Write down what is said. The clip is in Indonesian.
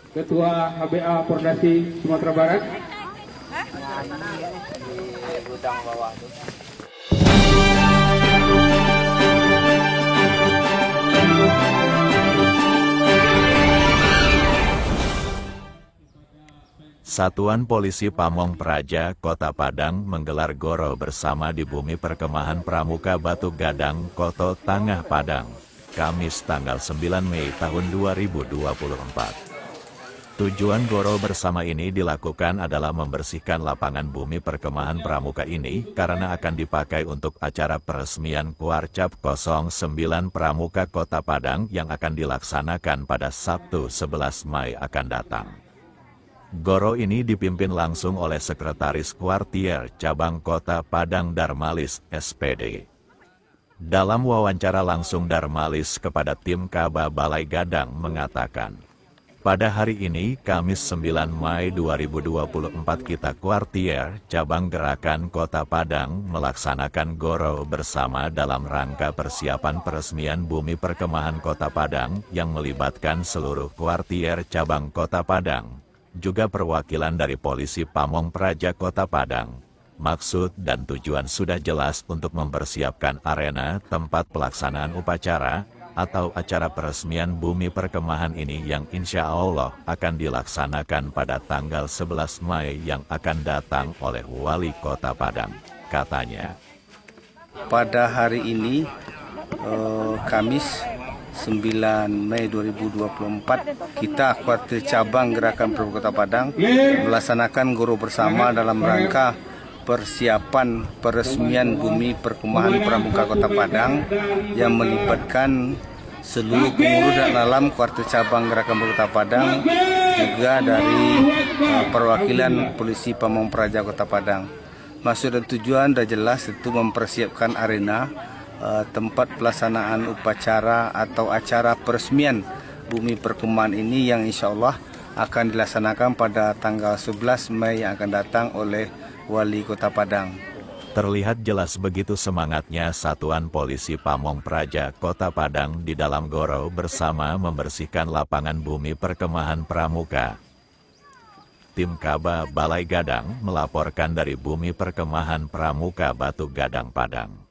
Ketua HBA Pordasi Sumatera Barat. Gudang bawah tuh. Satuan Polisi Pamong Praja, Kota Padang menggelar goro bersama di Bumi Perkemahan Pramuka Batu Gadang, Koto Tangah Padang, Kamis tanggal 9 Mei tahun 2024. Tujuan goro bersama ini dilakukan adalah membersihkan lapangan Bumi Perkemahan Pramuka ini karena akan dipakai untuk acara peresmian Kuarcap 09 Pramuka Kota Padang yang akan dilaksanakan pada Sabtu 11 Mei akan datang. Goro ini dipimpin langsung oleh Sekretaris Kuartier Cabang Kota Padang Darmalis, SPD. Dalam wawancara langsung Darmalis kepada tim Kaba Balai Gadang mengatakan, pada hari ini, Kamis 9 Mei 2024 kita Kuartier Cabang Gerakan Kota Padang melaksanakan goro bersama dalam rangka persiapan peresmian Bumi Perkemahan Kota Padang yang melibatkan seluruh Kuartier Cabang Kota Padang, juga perwakilan dari Polisi Pamong Praja Kota Padang. Maksud dan tujuan sudah jelas untuk mempersiapkan arena tempat pelaksanaan upacara atau acara peresmian Bumi Perkemahan ini yang insya Allah akan dilaksanakan pada tanggal 11 Mei yang akan datang oleh Wali Kota Padang, katanya. Pada hari ini, Kamis 9 Mei 2024, kita Kuartir Cabang Gerakan Pramuka Kota Padang melaksanakan goro bersama dalam rangka persiapan peresmian Bumi Perkemahan Pramuka Kota Padang yang melibatkan seluruh pengurus dan dalam Kuartir Cabang Gerakan Pramuka Kota Padang, juga dari perwakilan Polisi Pamong Praja Kota Padang. Maksud dan tujuan sudah jelas, itu mempersiapkan arena tempat pelaksanaan upacara atau acara peresmian Bumi Perkemahan ini yang insya Allah akan dilaksanakan pada tanggal 11 Mei yang akan datang oleh Wali Kota Padang. Terlihat jelas begitu semangatnya Satuan Polisi Pamong Praja Kota Padang di dalam goro bersama membersihkan lapangan Bumi Perkemahan Pramuka. Tim Kaba Balai Gadang melaporkan dari Bumi Perkemahan Pramuka Batu Gadang Padang.